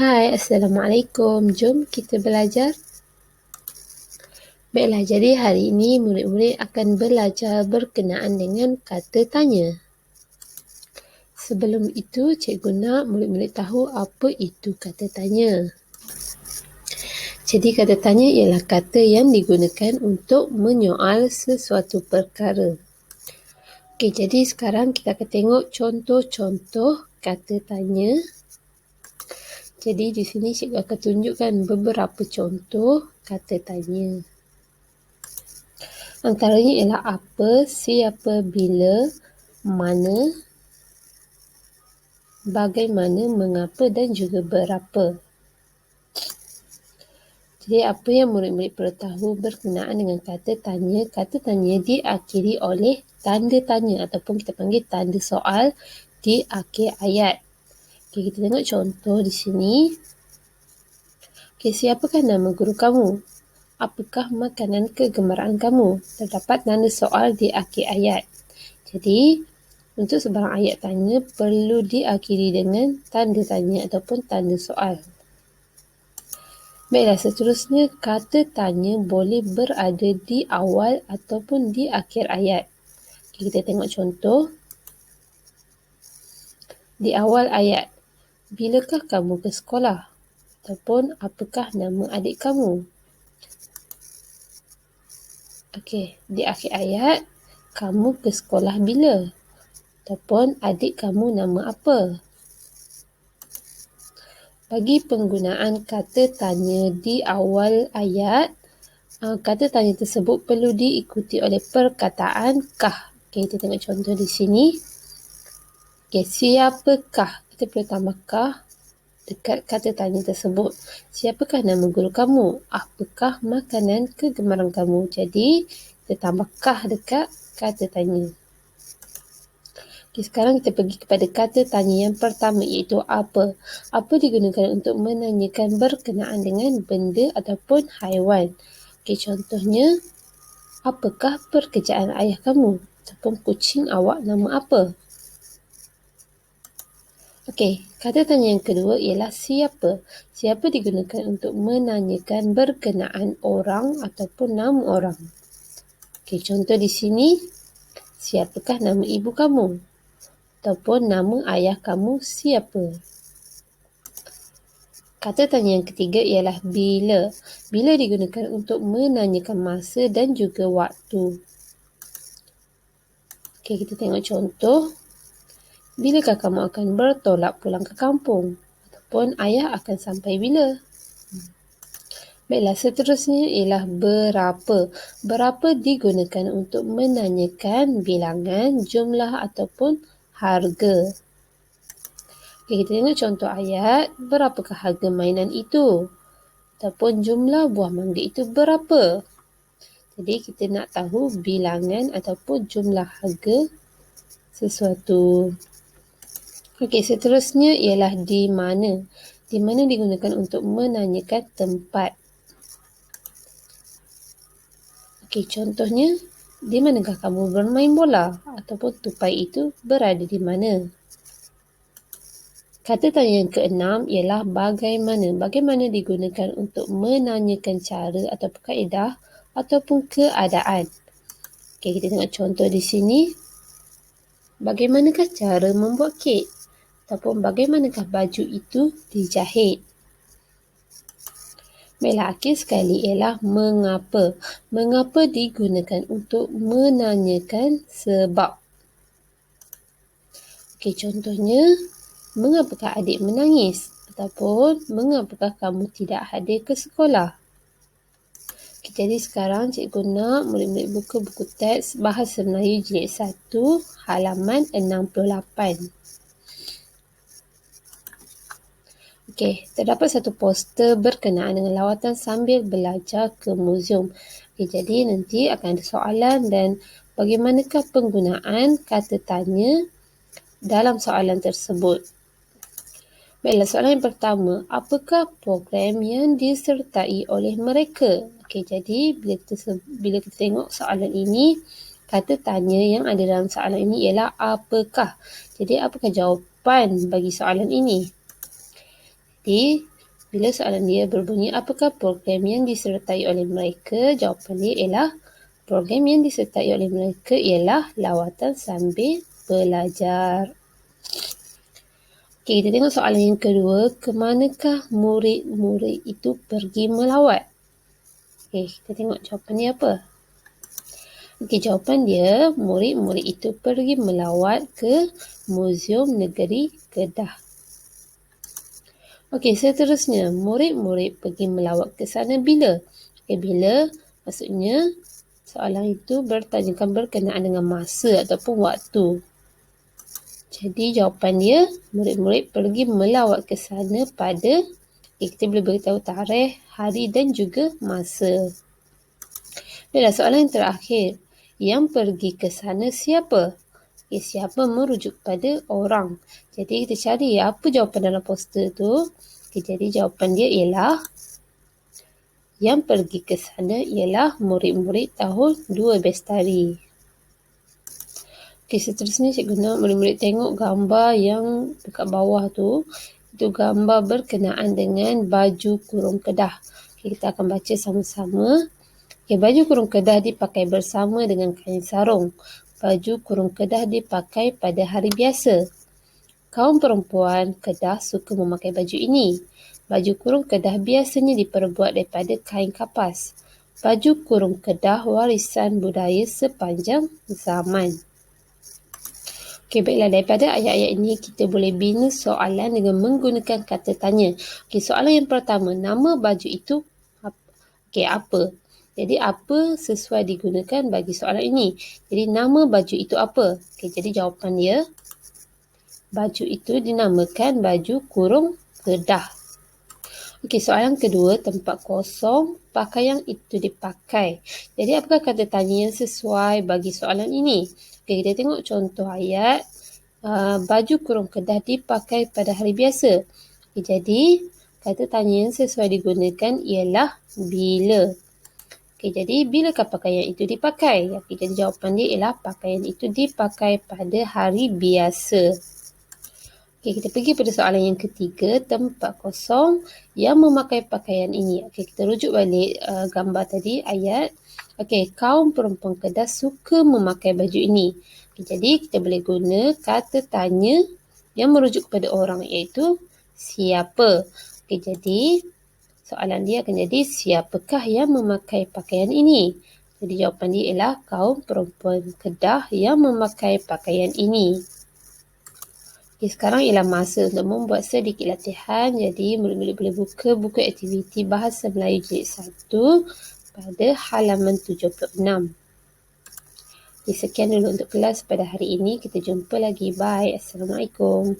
Hai, Assalamualaikum. Jom kita belajar. Baiklah, jadi hari ini murid-murid akan belajar berkenaan dengan kata tanya. Sebelum itu, cikgu nak murid-murid tahu apa itu kata tanya. Jadi kata tanya ialah kata yang digunakan untuk menyoal sesuatu perkara. Okey, jadi sekarang kita akan tengok contoh-contoh kata tanya. Jadi di sini cikgu akan tunjukkan beberapa contoh kata tanya. Antaranya ialah apa, siapa, bila, mana, bagaimana, mengapa dan juga berapa. Jadi apa yang murid-murid perlu tahu berkenaan dengan kata tanya? Kata tanya diakhiri oleh tanda tanya ataupun kita panggil tanda soal di akhir ayat. Okay, kita tengok contoh di sini. Okay, siapakah nama guru kamu? Apakah makanan kegemaran kamu? Terdapat tanda soal di akhir ayat. Jadi, untuk sebarang ayat tanya perlu diakhiri dengan tanda tanya ataupun tanda soal. Baiklah, seterusnya kata tanya boleh berada di awal ataupun di akhir ayat. Okay, kita tengok contoh. Di awal ayat, bilakah kamu ke sekolah? Ataupun apakah nama adik kamu? Okey, di akhir ayat, kamu ke sekolah bila? Ataupun adik kamu nama apa? Bagi penggunaan kata tanya di awal ayat, kata tanya tersebut perlu diikuti oleh perkataan kah. Okey, kita tengok contoh di sini. Okey, siapakah? Kita perlu tambah kah dekat kata tanya tersebut. Siapakah nama guru kamu? Apakah makanan kegemaran kamu? Jadi, kita tambah kah dekat kata tanya. Okay, sekarang kita pergi kepada kata tanya yang pertama iaitu apa. Apa digunakan untuk menanyakan berkenaan dengan benda ataupun haiwan. Okay, contohnya, apakah pekerjaan ayah kamu? Ataupun kucing awak nama apa? Okey, kata tanya yang kedua ialah siapa. Siapa digunakan untuk menanyakan berkenaan orang ataupun nama orang. Okey, contoh di sini, siapakah nama ibu kamu? Ataupun nama ayah kamu siapa? Kata tanya yang ketiga ialah bila. Bila digunakan untuk menanyakan masa dan juga waktu. Okey, kita tengok contoh. Bilakah kamu akan bertolak pulang ke kampung? Ataupun ayah akan sampai bila? Baiklah, seterusnya ialah berapa. Berapa digunakan untuk menanyakan bilangan, jumlah ataupun harga. Okay, kita tengok contoh ayat. Berapakah harga mainan itu? Ataupun jumlah buah mangga itu berapa? Jadi kita nak tahu bilangan ataupun jumlah harga sesuatu. Okey, seterusnya ialah di mana. Di mana digunakan untuk menanyakan tempat. Okey, contohnya, di manakah kamu bermain bola? Ataupun tupai itu berada di mana? Kata tanya yang keenam ialah bagaimana. Bagaimana digunakan untuk menanyakan cara ataupun kaedah ataupun keadaan. Okey, kita tengok contoh di sini. Bagaimanakah cara membuat kek? Ataupun bagaimanakah baju itu dijahit? Baiklah, akhir sekali ialah mengapa. Mengapa digunakan untuk menanyakan sebab. Okey, contohnya, mengapakah adik menangis? Ataupun mengapakah kamu tidak hadir ke sekolah? Okay, jadi sekarang cikgu nak murid-murid buka buku teks Bahasa Melayu Jilid 1 halaman 68. Okey, terdapat satu poster berkenaan dengan lawatan sambil belajar ke muzium. Okay, jadi nanti akan ada soalan dan bagaimanakah penggunaan kata tanya dalam soalan tersebut. Baiklah, soalan yang pertama, apakah program yang disertai oleh mereka? Okey, jadi bila kita tengok soalan ini, kata tanya yang ada dalam soalan ini ialah apakah. Jadi, apakah jawapan bagi soalan ini? Jadi, Bila soalan dia berbunyi, apakah program yang disertai oleh mereka? Jawapan dia ialah program yang disertai oleh mereka ialah lawatan sambil belajar. Okey, kita tengok soalan yang kedua. Ke manakah murid-murid itu pergi melawat? Okey, kita tengok jawapan dia apa. Okey, jawapan dia, murid-murid itu pergi melawat ke Muzium Negeri Kedah. Okey, seterusnya, murid-murid pergi melawat ke sana bila? Okey, bila maksudnya soalan itu berkenaan dengan masa ataupun waktu. Jadi jawapan dia, murid-murid pergi melawat ke sana pada, kita boleh beritahu tarikh, hari dan juga masa. Baiklah, soalan yang terakhir. Yang pergi ke sana siapa? Siapa merujuk pada orang. Jadi kita cari apa jawapan dalam poster tu. Jadi jawapan dia ialah yang pergi ke sana ialah murid-murid tahun 2 Bestari. Okey, seterusnya cikgu nak murid-murid tengok gambar yang dekat bawah tu. Itu gambar berkenaan dengan baju kurung Kedah. Okey, kita akan baca sama-sama. Okey, baju kurung Kedah dipakai bersama dengan kain sarung. Baju kurung Kedah dipakai pada hari biasa. Kaum perempuan Kedah suka memakai baju ini. Baju kurung Kedah biasanya diperbuat daripada kain kapas. Baju kurung Kedah warisan budaya sepanjang zaman. Okey, baiklah, daripada ayat-ayat ini kita boleh bina soalan dengan menggunakan kata tanya. Okey, soalan yang pertama, nama baju itu apa? Jadi apa sesuai digunakan bagi soalan ini? Jadi nama baju itu apa? Okey, jadi jawapan dia, baju itu dinamakan baju kurung Kedah. Okey, soalan kedua, tempat kosong pakaian itu dipakai. Jadi apakah kata tanya yang sesuai bagi soalan ini? Okey, kita tengok contoh ayat. Baju kurung Kedah dipakai pada hari biasa. Okey, jadi kata tanya yang sesuai digunakan ialah bila. Okey, jadi bilakah pakaian itu dipakai? Okey, jadi jawapan dia ialah pakaian itu dipakai pada hari biasa. Okey, kita pergi pada soalan yang ketiga, tempat kosong yang memakai pakaian ini. Okey, kita rujuk balik gambar tadi, ayat. Okey, kaum perempuan Kedah suka memakai baju ini. Okey, jadi kita boleh guna kata tanya yang merujuk kepada orang, iaitu siapa. Okey, jadi soalan dia akan jadi siapakah yang memakai pakaian ini? Jadi jawapan dia ialah kaum perempuan Kedah yang memakai pakaian ini. Okay, sekarang ialah masa untuk membuat sedikit latihan. Jadi murid-murid boleh buka buku aktiviti Bahasa Melayu Jilid 1 pada halaman 76. Okay, sekian dulu untuk kelas pada hari ini. Kita jumpa lagi. Bye. Assalamualaikum.